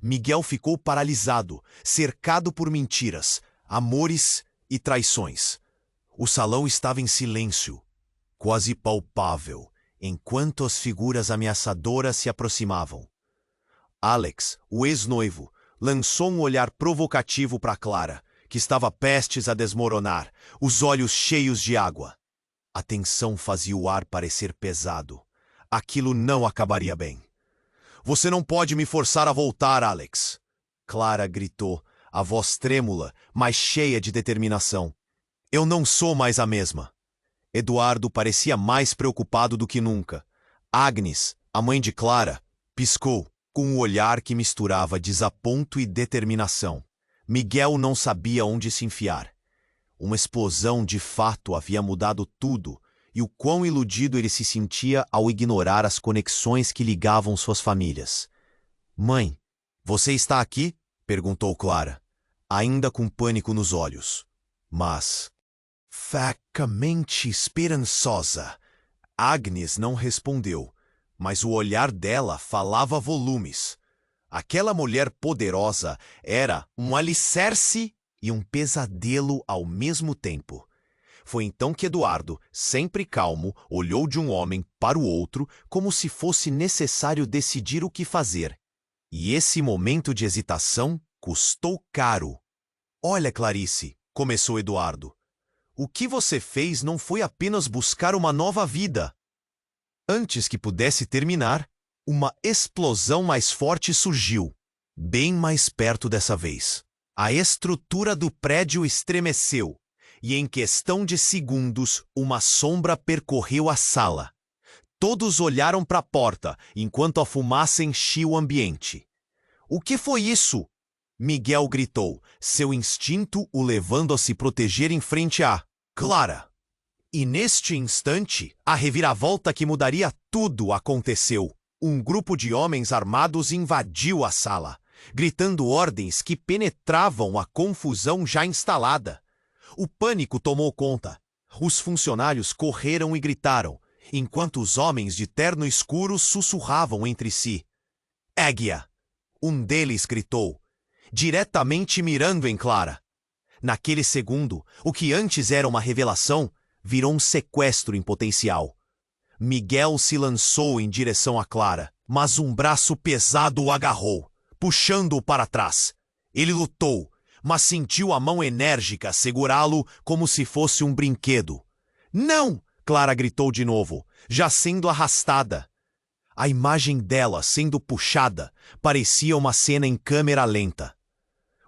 Miguel ficou paralisado, cercado por mentiras, amores e traições. O salão estava em silêncio, quase palpável, enquanto as figuras ameaçadoras se aproximavam. Alex, o ex-noivo, lançou um olhar provocativo para Clara, que estava prestes a desmoronar, os olhos cheios de água. A tensão fazia o ar parecer pesado. Aquilo não acabaria bem. Você não pode me forçar a voltar, Alex. Clara gritou, a voz trêmula, mas cheia de determinação. Eu não sou mais a mesma. Eduardo parecia mais preocupado do que nunca. Agnes, a mãe de Clara, piscou, com um olhar que misturava desaponto e determinação. Miguel não sabia onde se enfiar. Uma explosão de fato havia mudado tudo, e o quão iludido ele se sentia ao ignorar as conexões que ligavam suas famílias. Mãe, você está aqui? Perguntou Clara, ainda com pânico nos olhos. Mas, fracamente esperançosa. Agnes não respondeu, mas o olhar dela falava volumes. Aquela mulher poderosa era um alicerce e um pesadelo ao mesmo tempo. Foi então que Eduardo, sempre calmo, olhou de um homem para o outro como se fosse necessário decidir o que fazer. E esse momento de hesitação custou caro. Olha, Clarice, começou Eduardo. O que você fez não foi apenas buscar uma nova vida. Antes que pudesse terminar, uma explosão mais forte surgiu, bem mais perto dessa vez. A estrutura do prédio estremeceu, e em questão de segundos, uma sombra percorreu a sala. Todos olharam para a porta, enquanto a fumaça enchia o ambiente. O que foi isso? Miguel gritou, seu instinto o levando a se proteger em frente a Clara. E neste instante, a reviravolta que mudaria tudo aconteceu. Um grupo de homens armados invadiu a sala, gritando ordens que penetravam a confusão já instalada. O pânico tomou conta. Os funcionários correram e gritaram, enquanto os homens de terno escuro sussurravam entre si. Águia! Um deles gritou, diretamente mirando em Clara. Naquele segundo, o que antes era uma revelação, virou um sequestro em potencial. Miguel se lançou em direção a Clara, mas um braço pesado o agarrou, puxando-o para trás. Ele lutou, mas sentiu a mão enérgica segurá-lo como se fosse um brinquedo. Não! Clara gritou de novo, já sendo arrastada. A imagem dela sendo puxada parecia uma cena em câmera lenta.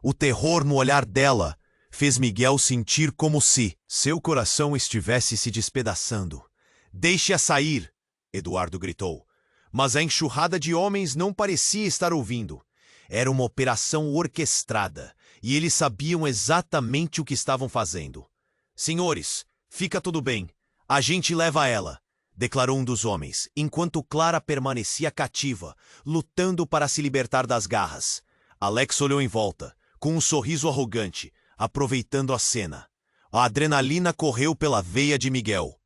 O terror no olhar dela fez Miguel sentir como se seu coração estivesse se despedaçando. Deixe-a sair, Eduardo gritou. Mas a enxurrada de homens não parecia estar ouvindo. Era uma operação orquestrada, e eles sabiam exatamente o que estavam fazendo. Senhores, fica tudo bem. A gente leva ela, declarou um dos homens, enquanto Clara permanecia cativa, lutando para se libertar das garras. Alex olhou em volta, com um sorriso arrogante, aproveitando a cena. A adrenalina correu pela veia de Miguel.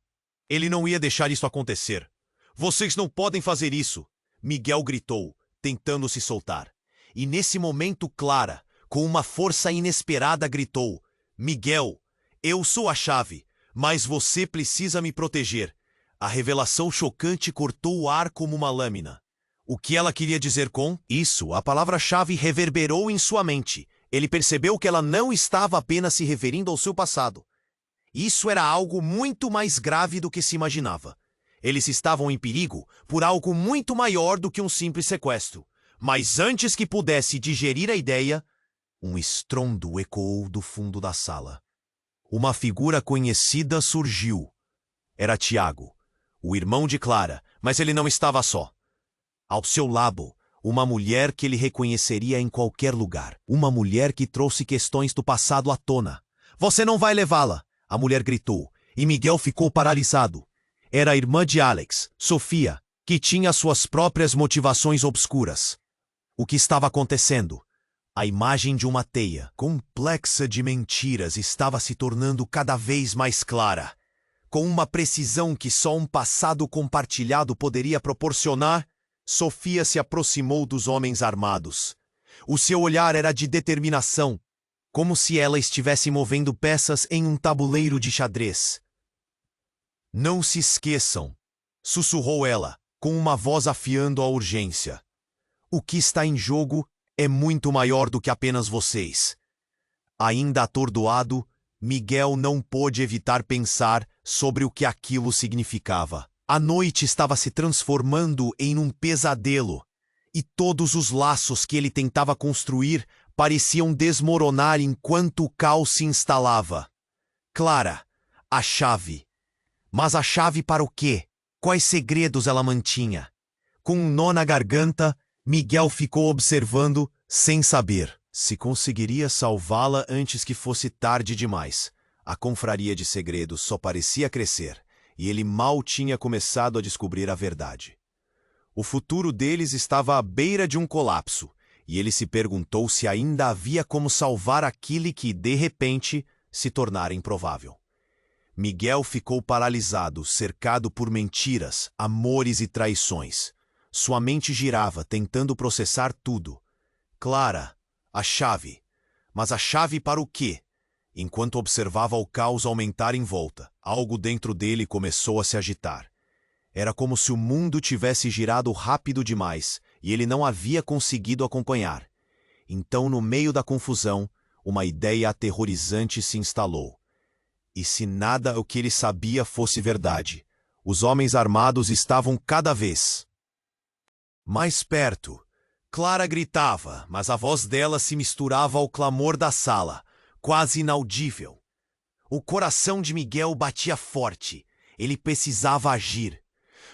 Ele não ia deixar isso acontecer. Vocês não podem fazer isso, Miguel gritou, tentando se soltar. E nesse momento Clara, com uma força inesperada, gritou, Miguel, eu sou a chave, mas você precisa me proteger. A revelação chocante cortou o ar como uma lâmina. O que ela queria dizer com isso? A palavra-chave reverberou em sua mente. Ele percebeu que ela não estava apenas se referindo ao seu passado. Isso era algo muito mais grave do que se imaginava. Eles estavam em perigo por algo muito maior do que um simples sequestro. Mas antes que pudesse digerir a ideia, um estrondo ecoou do fundo da sala. Uma figura conhecida surgiu. Era Tiago, o irmão de Clara, mas ele não estava só. Ao seu lado, uma mulher que ele reconheceria em qualquer lugar. Uma mulher que trouxe questões do passado à tona. Você não vai levá-la, a mulher gritou, e Miguel ficou paralisado. Era a irmã de Alex, Sofia, que tinha suas próprias motivações obscuras. O que estava acontecendo? A imagem de uma teia complexa de mentiras estava se tornando cada vez mais clara. Com uma precisão que só um passado compartilhado poderia proporcionar, Sofia se aproximou dos homens armados. O seu olhar era de determinação, como se ela estivesse movendo peças em um tabuleiro de xadrez. Não se esqueçam, sussurrou ela, com uma voz afiando a urgência. O que está em jogo é muito maior do que apenas vocês. Ainda atordoado, Miguel não pôde evitar pensar sobre o que aquilo significava. A noite estava se transformando em um pesadelo, e todos os laços que ele tentava construir pareciam desmoronar enquanto o caos se instalava. Clara, a chave. Mas a chave para o quê? Quais segredos ela mantinha? Com um nó na garganta, Miguel ficou observando, sem saber se conseguiria salvá-la antes que fosse tarde demais. A confraria de segredos só parecia crescer, e ele mal tinha começado a descobrir a verdade. O futuro deles estava à beira de um colapso, e ele se perguntou se ainda havia como salvar aquele que, de repente, se tornara improvável. Miguel ficou paralisado, cercado por mentiras, amores e traições. Sua mente girava, tentando processar tudo. Clara, a chave. Mas a chave para o quê? Enquanto observava o caos aumentar em volta, algo dentro dele começou a se agitar. Era como se o mundo tivesse girado rápido demais e ele não havia conseguido acompanhar. Então, no meio da confusão, uma ideia aterrorizante se instalou. E se nada o que ele sabia fosse verdade, os homens armados estavam cada vez mais perto. Clara gritava, mas a voz dela se misturava ao clamor da sala, quase inaudível. O coração de Miguel batia forte. Ele precisava agir.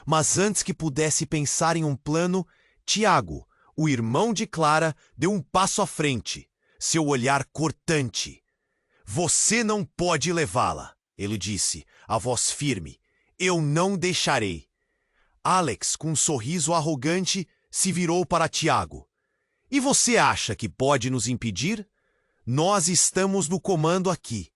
Mas antes que pudesse pensar em um plano, Tiago, o irmão de Clara, deu um passo à frente. seu olhar cortante. Você não pode levá-la, ele disse, a voz firme. Eu não deixarei. Alex, com um sorriso arrogante, se virou para Tiago. E você acha que pode nos impedir? Nós estamos no comando aqui.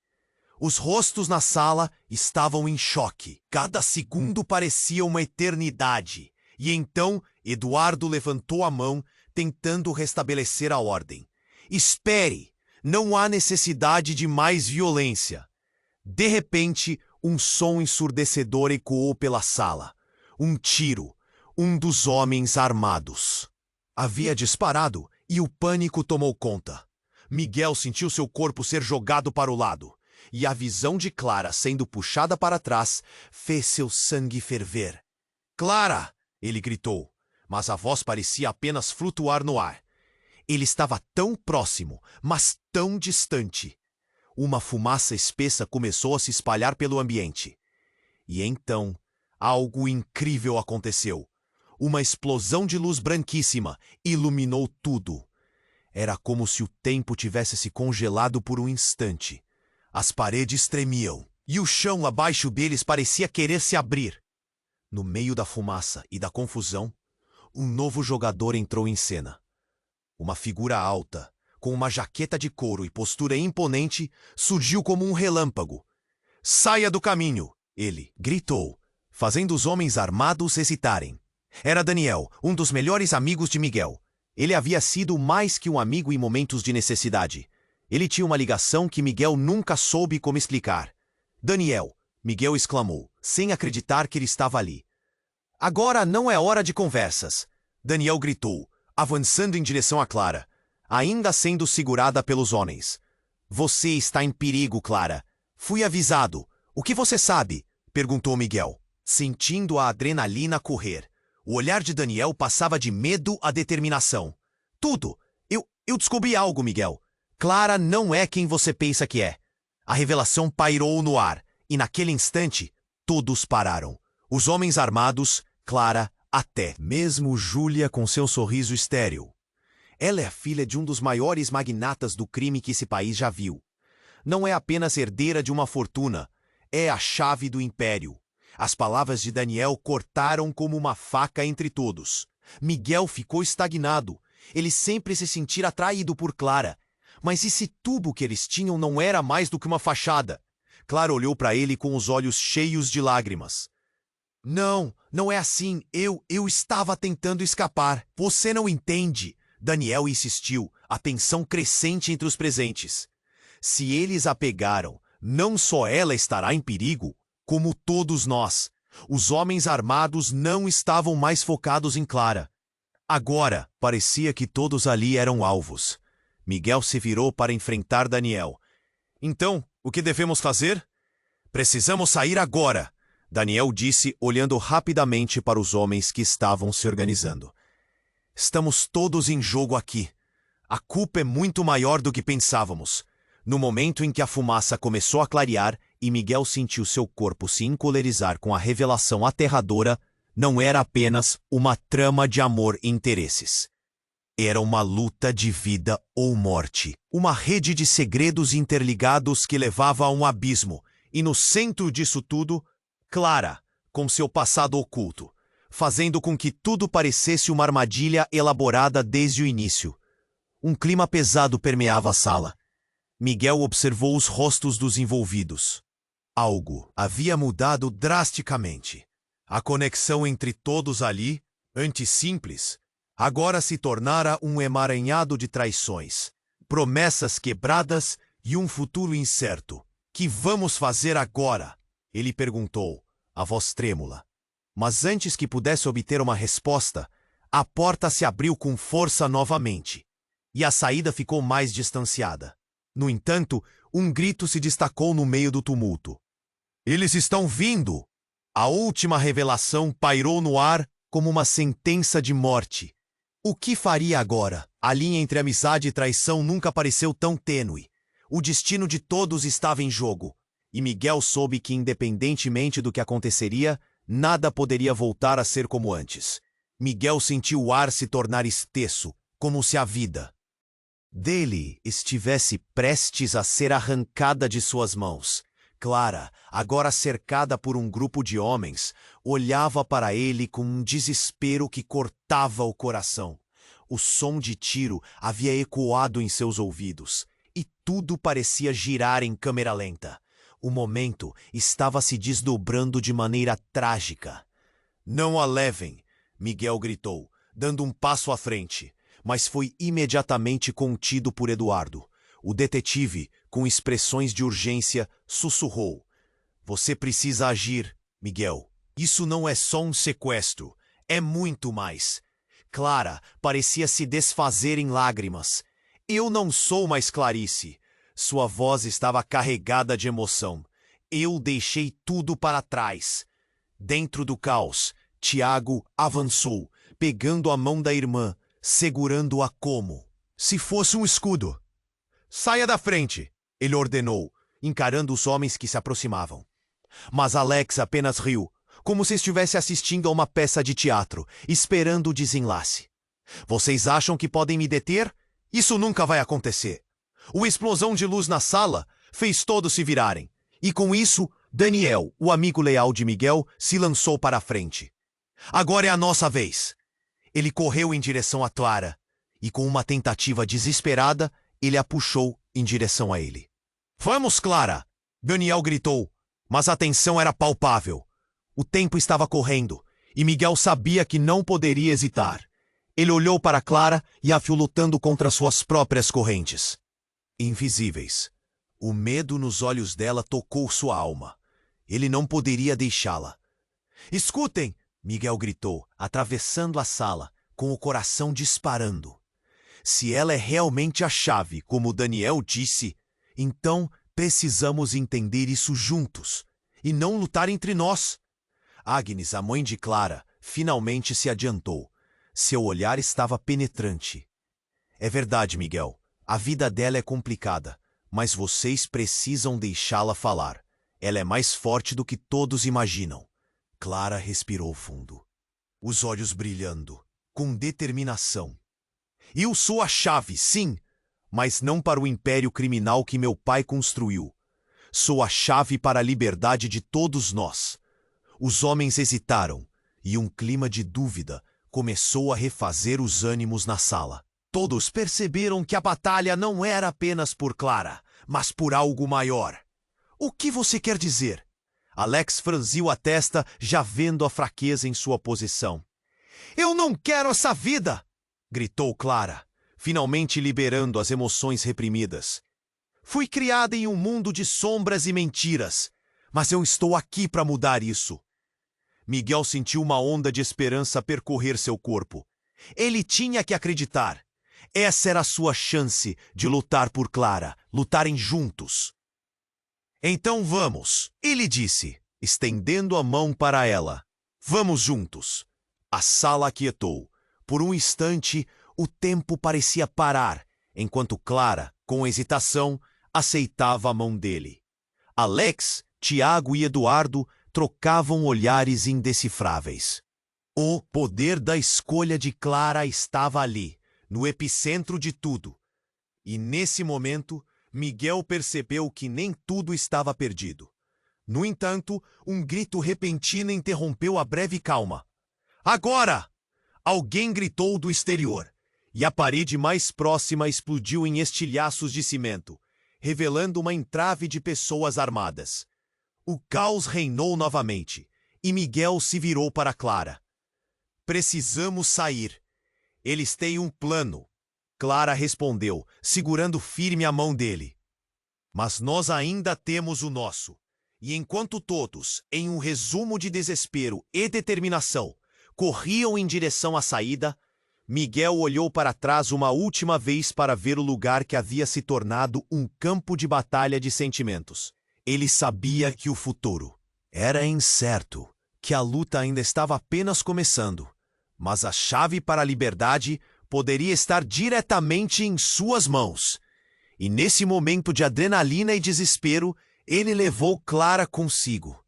Os rostos na sala estavam em choque. Cada segundo parecia uma eternidade. E então Eduardo levantou a mão, tentando restabelecer a ordem. Espere! Não há necessidade de mais violência. De repente, um som ensurdecedor ecoou pela sala. Um tiro. Um dos homens armados havia disparado e o pânico tomou conta. Miguel sentiu seu corpo ser jogado para o lado, e a visão de Clara sendo puxada para trás fez seu sangue ferver. Clara! Ele gritou, mas a voz parecia apenas flutuar no ar. Ele estava tão próximo, mas tão distante. Uma fumaça espessa começou a se espalhar pelo ambiente. E então, algo incrível aconteceu. Uma explosão de luz branquíssima iluminou tudo. Era como se o tempo tivesse se congelado por um instante. As paredes tremiam, e o chão abaixo deles parecia querer se abrir. No meio da fumaça e da confusão, um novo jogador entrou em cena. Uma figura alta, com uma jaqueta de couro e postura imponente, surgiu como um relâmpago. Saia do caminho! Ele gritou, fazendo os homens armados hesitarem. Era Daniel, um dos melhores amigos de Miguel. Ele havia sido mais que um amigo em momentos de necessidade. Ele tinha uma ligação que Miguel nunca soube como explicar. Daniel, Miguel exclamou, sem acreditar que ele estava ali. Agora não é hora de conversas, Daniel gritou, avançando em direção a Clara, ainda sendo segurada pelos homens. Você está em perigo, Clara. Fui avisado. O que você sabe? Perguntou Miguel, sentindo a adrenalina correr. O olhar de Daniel passava de medo a determinação. Tudo! Eu descobri algo, Miguel. Clara não é quem você pensa que é. A revelação pairou no ar, e naquele instante, todos pararam. Os homens armados, Clara, até mesmo Júlia com seu sorriso estéril. Ela é a filha de um dos maiores magnatas do crime que esse país já viu. Não é apenas herdeira de uma fortuna, é a chave do império. As palavras de Daniel cortaram como uma faca entre todos. Miguel ficou estagnado. Ele sempre se sentira atraído por Clara. Mas esse tubo que eles tinham não era mais do que uma fachada. Clara olhou para ele com os olhos cheios de lágrimas. Não é assim. Eu estava tentando escapar. Você não entende. Daniel insistiu, a tensão crescente entre os presentes. Se eles a pegaram, não só ela estará em perigo, como todos nós. Os homens armados não estavam mais focados em Clara. Agora, parecia que todos ali eram alvos. Miguel se virou para enfrentar Daniel. Então, o que devemos fazer? Precisamos sair agora, Daniel disse, olhando rapidamente para os homens que estavam se organizando. Estamos todos em jogo aqui. A culpa é muito maior do que pensávamos. No momento em que a fumaça começou a clarear e Miguel sentiu seu corpo se encolerizar com a revelação aterradora, não era apenas uma trama de amor e interesses. Era uma luta de vida ou morte. Uma rede de segredos interligados que levava a um abismo. E no centro disso tudo, Clara, com seu passado oculto, fazendo com que tudo parecesse uma armadilha elaborada desde o início. Um clima pesado permeava a sala. Miguel observou os rostos dos envolvidos. Algo havia mudado drasticamente. A conexão entre todos ali, antes simples, agora se tornara um emaranhado de traições, promessas quebradas e um futuro incerto. Que vamos fazer agora? Ele perguntou, a voz trêmula. Mas antes que pudesse obter uma resposta, a porta se abriu com força novamente, e a saída ficou mais distanciada. No entanto, um grito se destacou no meio do tumulto. Eles estão vindo! A última revelação pairou no ar como uma sentença de morte. O que faria agora? A linha entre amizade e traição nunca pareceu tão tênue. O destino de todos estava em jogo, e Miguel soube que, independentemente do que aconteceria, nada poderia voltar a ser como antes. Miguel sentiu o ar se tornar espesso, como se a vida dele estivesse prestes a ser arrancada de suas mãos. Clara, agora cercada por um grupo de homens, olhava para ele com um desespero que cortava o coração. O som de tiro havia ecoado em seus ouvidos, e tudo parecia girar em câmera lenta. O momento estava se desdobrando de maneira trágica. "Não a levem!" Miguel gritou, dando um passo à frente, mas foi imediatamente contido por Eduardo. O detetive, com expressões de urgência, sussurrou: "Você precisa agir, Miguel. Isso não é só um sequestro, é muito mais." Clara parecia se desfazer em lágrimas. "Eu não sou mais Clarice." Sua voz estava carregada de emoção. "Eu deixei tudo para trás." Dentro do caos, Tiago avançou, pegando a mão da irmã, segurando-a como se fosse um escudo. "Saia da frente!" ele ordenou, encarando os homens que se aproximavam. Mas Alex apenas riu, como se estivesse assistindo a uma peça de teatro, esperando o desenlace. "Vocês acham que podem me deter? Isso nunca vai acontecer." Uma explosão de luz na sala fez todos se virarem, e com isso, Daniel, o amigo leal de Miguel, se lançou para a frente. "Agora é a nossa vez." Ele correu em direção a Clara, e com uma tentativa desesperada, ele a puxou em direção a ele. "Vamos, Clara!" Daniel gritou, mas a tensão era palpável. O tempo estava correndo, e Miguel sabia que não poderia hesitar. Ele olhou para Clara e a viu lutando contra suas próprias correntes. Invisíveis. O medo nos olhos dela tocou sua alma. Ele não poderia deixá-la. "Escutem!" Miguel gritou, atravessando a sala, com o coração disparando. "Se ela é realmente a chave, como Daniel disse, então precisamos entender isso juntos, e não lutar entre nós." Agnes, a mãe de Clara, finalmente se adiantou. Seu olhar estava penetrante. "É verdade, Miguel. A vida dela é complicada, mas vocês precisam deixá-la falar. Ela é mais forte do que todos imaginam." Clara respirou fundo, os olhos brilhando, com determinação. "Eu sou a chave, sim, mas não para o império criminal que meu pai construiu. Sou a chave para a liberdade de todos nós." Os homens hesitaram, e um clima de dúvida começou a refazer os ânimos na sala. Todos perceberam que a batalha não era apenas por Clara, mas por algo maior. "O que você quer dizer?" Alex franziu a testa, já vendo a fraqueza em sua posição. "Eu não quero essa vida!" gritou Clara, finalmente liberando as emoções reprimidas. "Fui criada em um mundo de sombras e mentiras, mas eu estou aqui para mudar isso." Miguel sentiu uma onda de esperança percorrer seu corpo. Ele tinha que acreditar. Essa era a sua chance de lutar por Clara, lutarem juntos. "Então vamos," ele disse, estendendo a mão para ela. "Vamos juntos." A sala aquietou. Por um instante, o tempo parecia parar, enquanto Clara, com hesitação, aceitava a mão dele. Alex, Tiago e Eduardo trocavam olhares indecifráveis. O poder da escolha de Clara estava ali, no epicentro de tudo. E nesse momento, Miguel percebeu que nem tudo estava perdido. No entanto, um grito repentino interrompeu a breve calma. "Agora!" Alguém gritou do exterior, e a parede mais próxima explodiu em estilhaços de cimento, revelando uma entrave de pessoas armadas. O caos reinou novamente, e Miguel se virou para Clara. "Precisamos sair. Eles têm um plano." Clara respondeu, segurando firme a mão dele. "Mas nós ainda temos o nosso." E enquanto todos, em um resumo de desespero e determinação, corriam em direção à saída, Miguel olhou para trás uma última vez para ver o lugar que havia se tornado um campo de batalha de sentimentos. Ele sabia que o futuro era incerto, que a luta ainda estava apenas começando, mas a chave para a liberdade poderia estar diretamente em suas mãos. E nesse momento de adrenalina e desespero, ele levou Clara consigo.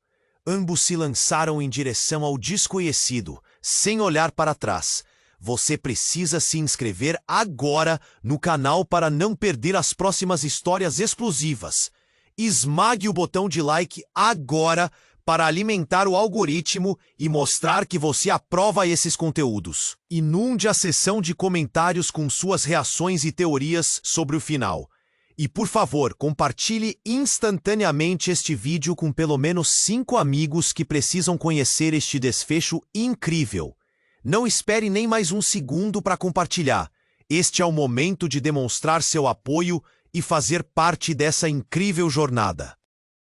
Ambos se lançaram em direção ao desconhecido, sem olhar para trás, Você precisa se inscrever agora no canal para não perder as próximas histórias exclusivas. Esmague o botão de like agora para alimentar o algoritmo e mostrar que você aprova esses conteúdos. Inunde a seção de comentários com suas reações e teorias sobre o final. E, por favor, compartilhe instantaneamente este vídeo com pelo menos 5 amigos que precisam conhecer este desfecho incrível. Não espere nem mais um segundo para compartilhar. Este é o momento de demonstrar seu apoio e fazer parte dessa incrível jornada.